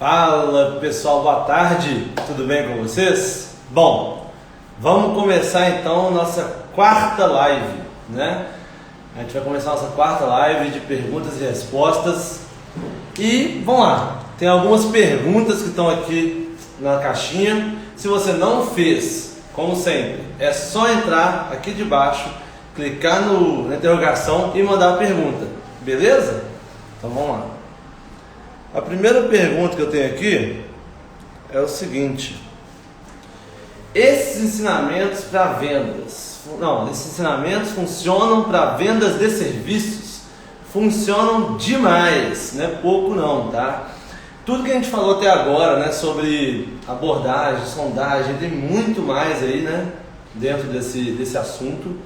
Fala pessoal, boa tarde, tudo bem com vocês? Bom, vamos começar então nossa quarta live, né? A gente vai começar nossa quarta live de perguntas e respostas. E vamos lá, tem algumas perguntas que estão aqui na caixinha. Se você não fez, como sempre, é só entrar aqui de baixo, clicar na interrogação e mandar a pergunta, beleza? Então vamos lá. A primeira pergunta que eu tenho aqui é o seguinte: esses ensinamentos para vendas, esses ensinamentos funcionam para vendas de serviços? Funcionam demais, não é pouco não, tá? Tudo que a gente falou até agora, né, sobre abordagem, sondagem, tem muito mais aí, né, dentro desse assunto.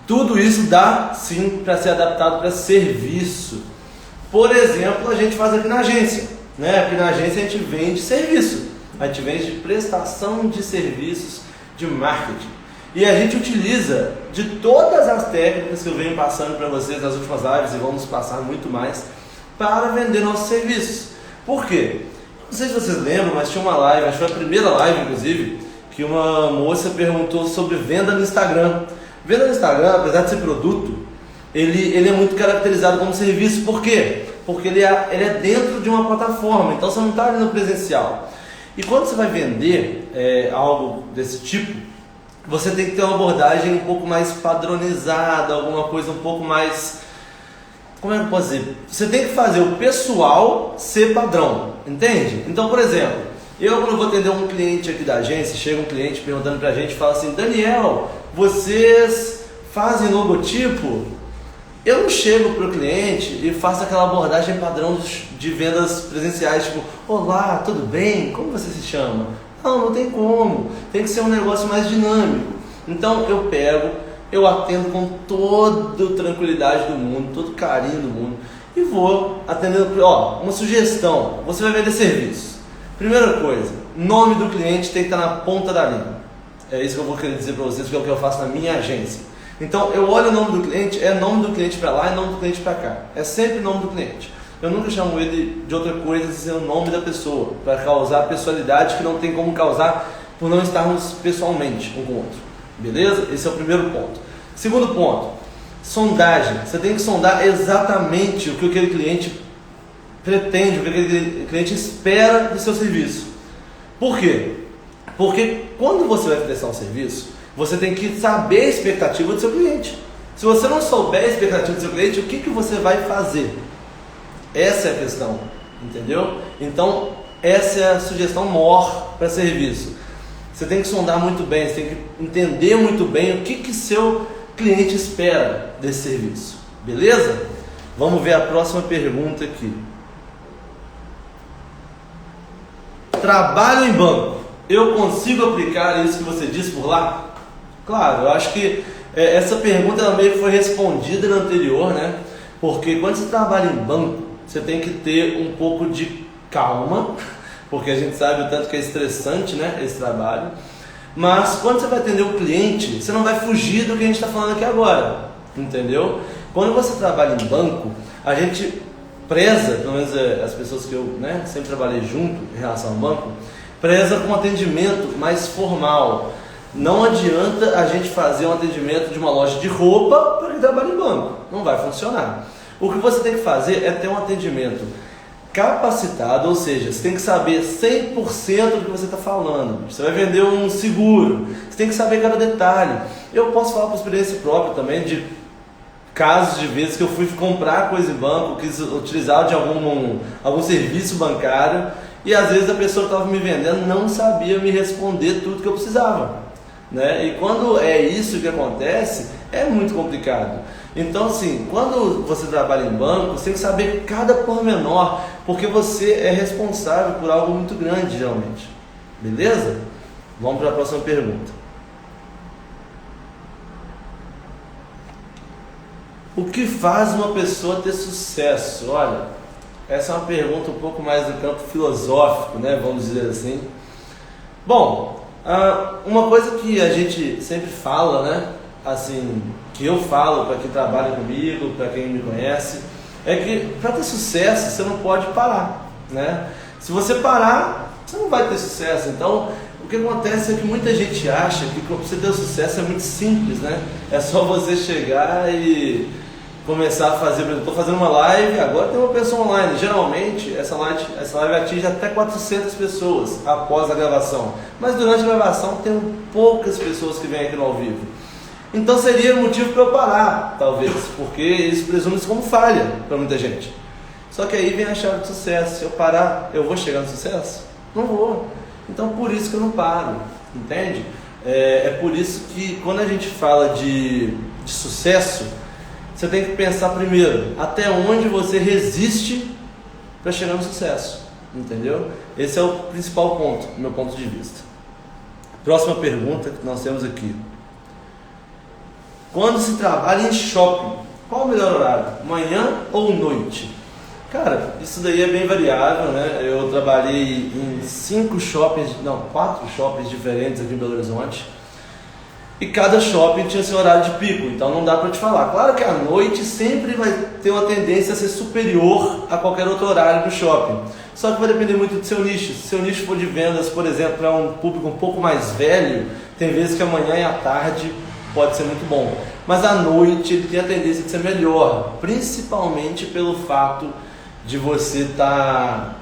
Tudo isso dá sim para ser adaptado para serviço. Por exemplo, a gente faz aqui na agência, né? Aqui na agência a gente vende serviço, a gente vende prestação de serviços de marketing. E a gente utiliza de todas as técnicas que eu venho passando para vocês nas últimas lives e vamos passar muito mais para vender nossos serviços. Por quê? Não sei se vocês lembram, mas tinha uma live, acho que foi a primeira live inclusive, que uma moça perguntou sobre venda no Instagram. Venda no Instagram, apesar de ser produto, ele é muito caracterizado como serviço. Por quê? Porque ele é dentro de uma plataforma, então você não está ali no presencial. E quando você vai vender algo desse tipo, você tem que ter uma abordagem um pouco mais padronizada, alguma coisa um pouco mais... Como é que eu posso dizer? Você tem que fazer o pessoal ser padrão, entende? Então, por exemplo, quando eu vou atender um cliente aqui da agência, chega um cliente perguntando pra gente e fala assim: Daniel, vocês fazem logotipo? Eu não chego para o cliente e faço aquela abordagem padrão de vendas presenciais, tipo: olá, tudo bem? Como você se chama? Não tem como, tem que ser um negócio mais dinâmico. Então eu atendo com toda tranquilidade do mundo, todo carinho do mundo e vou atendendo. Uma sugestão: você vai vender serviço. Primeira coisa, nome do cliente tem que estar na ponta da língua. É isso que eu vou querer dizer para vocês, que é o que eu faço na minha agência. Então eu olho o nome do cliente, é nome do cliente para lá e nome do cliente para cá. É sempre o nome do cliente. Eu nunca chamo ele de outra coisa sem o nome da pessoa, para causar personalidade que não tem como causar por não estarmos pessoalmente um com o outro. Beleza? Esse é o primeiro ponto. Segundo ponto, sondagem. Você tem que sondar exatamente o que aquele cliente pretende, o que aquele cliente espera do seu serviço. Por quê? Porque quando você vai prestar um serviço, você tem que saber a expectativa do seu cliente. Se você não souber a expectativa do seu cliente, o que você vai fazer? Essa é a questão, entendeu? Então, essa é a sugestão maior para serviço. Você tem que sondar muito bem, você tem que entender muito bem o que seu cliente espera desse serviço. Beleza? Vamos ver a próxima pergunta aqui. Trabalho em banco. Eu consigo aplicar isso que você disse por lá? Claro, eu acho que essa pergunta ela meio que foi respondida na anterior, né? Porque quando você trabalha em banco, você tem que ter um pouco de calma, porque a gente sabe o tanto que é estressante, né, esse trabalho. Mas quando você vai atender um cliente, você não vai fugir do que a gente está falando aqui agora, entendeu? Quando você trabalha em banco, a gente preza, pelo menos as pessoas que eu sempre trabalhei junto em relação ao banco, preza com um atendimento mais formal. Não adianta a gente fazer um atendimento de uma loja de roupa para quem trabalha em banco. Não vai funcionar. O que você tem que fazer é ter um atendimento capacitado, ou seja, você tem que saber 100% do que você está falando. Você vai vender um seguro, você tem que saber cada detalhe. Eu posso falar por experiência própria também de casos de vezes que eu fui comprar coisa em banco, quis utilizar de algum serviço bancário e às vezes a pessoa que estava me vendendo não sabia me responder tudo que eu precisava. Né? E quando é isso que acontece, é muito complicado. Então, assim, quando você trabalha em banco, você tem que saber cada pormenor, porque você é responsável por algo muito grande, geralmente. Beleza? Vamos para a próxima pergunta. O que faz uma pessoa ter sucesso? Olha, essa é uma pergunta um pouco mais do campo filosófico, né? Vamos dizer assim. Bom, uma coisa que a gente sempre fala, né? Assim, que eu falo para quem trabalha comigo, para quem me conhece, é que para ter sucesso você não pode parar, né? Se você parar, você não vai ter sucesso. Então, o que acontece é que muita gente acha que para você ter sucesso é muito simples, né? É só você chegar e começar a fazer, por exemplo, estou fazendo uma live, agora tem uma pessoa online. Geralmente, essa live atinge até 400 pessoas após a gravação. Mas durante a gravação tem poucas pessoas que vêm aqui no ao vivo. Então seria motivo para eu parar, talvez, porque isso presume-se como falha para muita gente. Só que aí vem a chave do sucesso. Se eu parar, eu vou chegar no sucesso? Não vou. Então por isso que eu não paro, entende? É por isso que quando a gente fala de sucesso, você tem que pensar primeiro, até onde você resiste para chegar no sucesso, entendeu? Esse é o principal ponto, do meu ponto de vista. Próxima pergunta que nós temos aqui. Quando se trabalha em shopping, qual o melhor horário? Manhã ou noite? Cara, isso daí é bem variável, né? Eu trabalhei em 4 shoppings diferentes aqui em Belo Horizonte. E cada shopping tinha seu horário de pico, então não dá para te falar. Claro que a noite sempre vai ter uma tendência a ser superior a qualquer outro horário do shopping. Só que vai depender muito do seu nicho. Se seu nicho for de vendas, por exemplo, para um público um pouco mais velho, tem vezes que a manhã e a tarde pode ser muito bom. Mas à noite ele tem a tendência de ser melhor, principalmente pelo fato de você estar...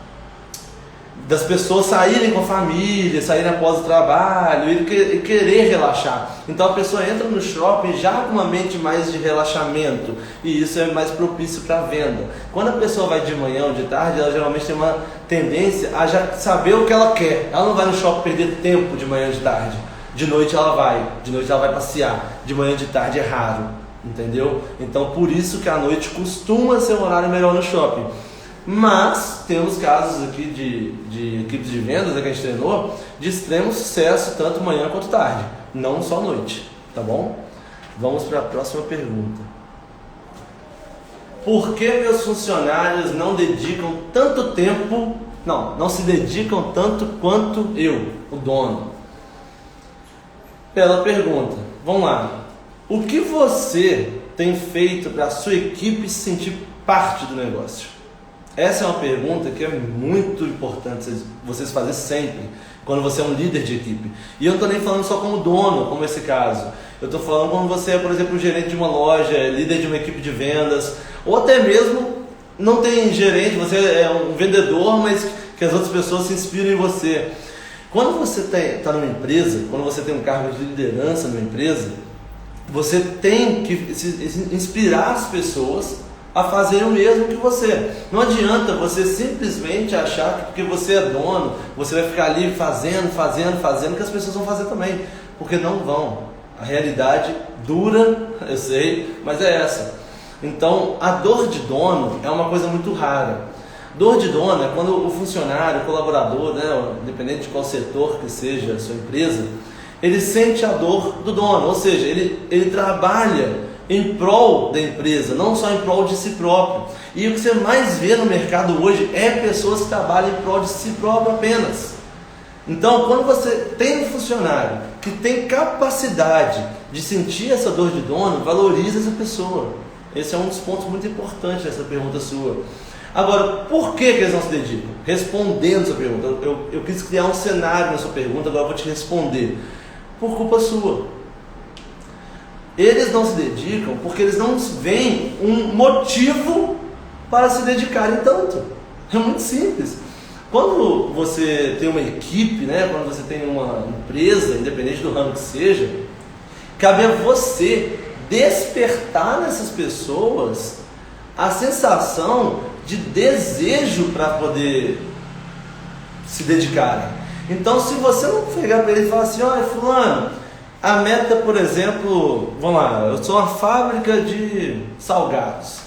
das pessoas saírem com a família, saírem após o trabalho e querer relaxar. Então a pessoa entra no shopping já com uma mente mais de relaxamento, e isso é mais propício para a venda. Quando a pessoa vai de manhã ou de tarde, ela geralmente tem uma tendência a já saber o que ela quer. Ela não vai no shopping perder tempo de manhã ou de tarde. De noite ela vai passear. De manhã ou de tarde é raro, entendeu? Então por isso que a noite costuma ser um horário melhor no shopping. Mas temos casos aqui de equipes de vendas que a gente treinou de extremo sucesso, tanto manhã quanto tarde, não só noite, tá bom? Vamos para a próxima pergunta. Por que meus funcionários não dedicam tanto tempo, não se dedicam tanto quanto eu, o dono? Bela pergunta. Vamos lá. O que você tem feito para a sua equipe se sentir parte do negócio? Essa é uma pergunta que é muito importante vocês fazerem sempre, quando você é um líder de equipe. E eu não estou nem falando só como dono, como esse caso. Eu estou falando quando você é, por exemplo, um gerente de uma loja, líder de uma equipe de vendas, ou até mesmo não tem gerente, você é um vendedor, mas que as outras pessoas se inspiram em você. Quando você está numa empresa, quando você tem um cargo de liderança numa empresa, você tem que inspirar as pessoas a fazer o mesmo que você. Não adianta você simplesmente achar que porque você é dono, você vai ficar ali fazendo, que as pessoas vão fazer também, porque não vão. A realidade dura, eu sei, mas é essa. Então, a dor de dono é uma coisa muito rara. Dor de dono é quando o funcionário, o colaborador, né, independente de qual setor que seja a sua empresa, ele sente a dor do dono, ou seja, ele trabalha em prol da empresa, não só em prol de si próprio. E o que você mais vê no mercado hoje é pessoas que trabalham em prol de si próprio apenas. Então, quando você tem um funcionário que tem capacidade de sentir essa dor de dono, valoriza essa pessoa. Esse é um dos pontos muito importantes dessa pergunta sua. Agora, por que eles não se dedicam? Respondendo essa pergunta, eu quis criar um cenário na sua pergunta, agora eu vou te responder. Por culpa sua. Eles não se dedicam porque eles não veem um motivo para se dedicarem tanto. É muito simples. Quando você tem uma equipe, né, quando você tem uma empresa, independente do ramo que seja, cabe a você despertar nessas pessoas a sensação de desejo para poder se dedicarem. Então, se você não pegar para ele e falar assim, olha, fulano, a meta, por exemplo, vamos lá, eu sou uma fábrica de salgados.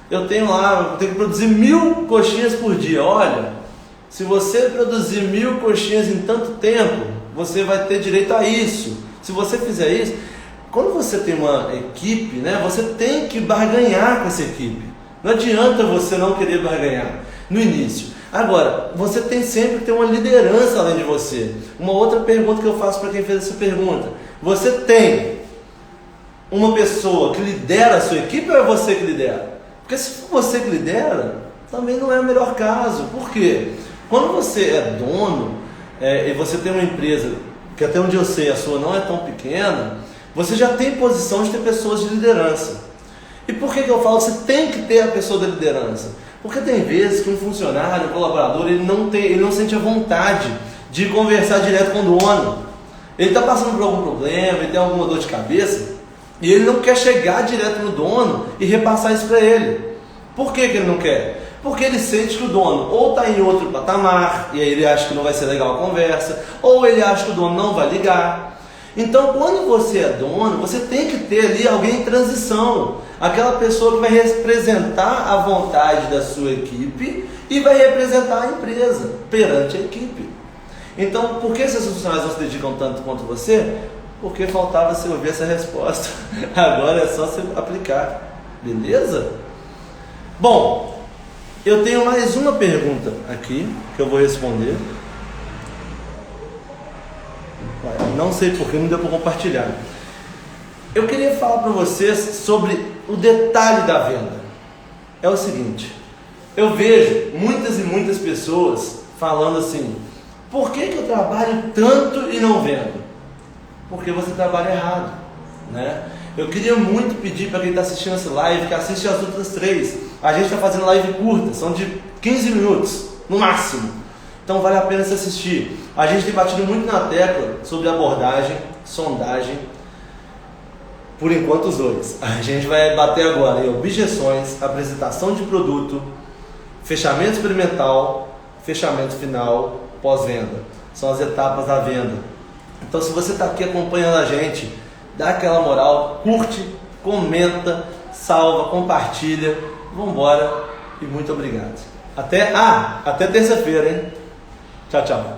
Eu tenho que produzir 1000 coxinhas por dia. Olha, se você produzir 1000 coxinhas em tanto tempo, você vai ter direito a isso. Se você fizer isso, quando você tem uma equipe, né, você tem que barganhar com essa equipe. Não adianta você não querer barganhar no início. Agora, você tem sempre que ter uma liderança além de você. Uma outra pergunta que eu faço para quem fez essa pergunta. Você tem uma pessoa que lidera a sua equipe ou é você que lidera? Porque se for você que lidera, também não é o melhor caso. Por quê? Quando você é dono e você tem uma empresa, que até onde eu sei a sua não é tão pequena, você já tem posição de ter pessoas de liderança. E por que eu falo que você tem que ter a pessoa da liderança? Porque tem vezes que um funcionário, um colaborador, ele não sente a vontade de conversar direto com o dono. Ele está passando por algum problema, ele tem alguma dor de cabeça, e ele não quer chegar direto no dono e repassar isso para ele. Por que ele não quer? Porque ele sente que o dono ou está em outro patamar, e aí ele acha que não vai ser legal a conversa, ou ele acha que o dono não vai ligar. Então, quando você é dono, você tem que ter ali alguém em transição, aquela pessoa que vai representar a vontade da sua equipe e vai representar a empresa perante a equipe. Então, por que esses funcionários não se dedicam tanto quanto você? Porque faltava você ouvir essa resposta. Agora é só você aplicar, beleza? Bom, eu tenho mais uma pergunta aqui que eu vou responder. Não sei porque não deu para compartilhar. Eu queria falar para vocês sobre o detalhe da venda. É o seguinte, eu vejo muitas e muitas pessoas falando assim: por que eu trabalho tanto e não vendo? Porque você trabalha errado, né? Eu queria muito pedir para quem está assistindo essa live que assiste as outras 3. A gente está fazendo live curta, são de 15 minutos no máximo. Então vale a pena se assistir. A gente tem batido muito na tecla sobre abordagem, sondagem. Por enquanto os 2. A gente vai bater agora em objeções, apresentação de produto, fechamento experimental, fechamento final, pós-venda. São as etapas da venda. Então se você está aqui acompanhando a gente, dá aquela moral, curte, comenta, salva, compartilha. Vamos embora e muito obrigado. Até terça-feira, hein? Tchau, tchau.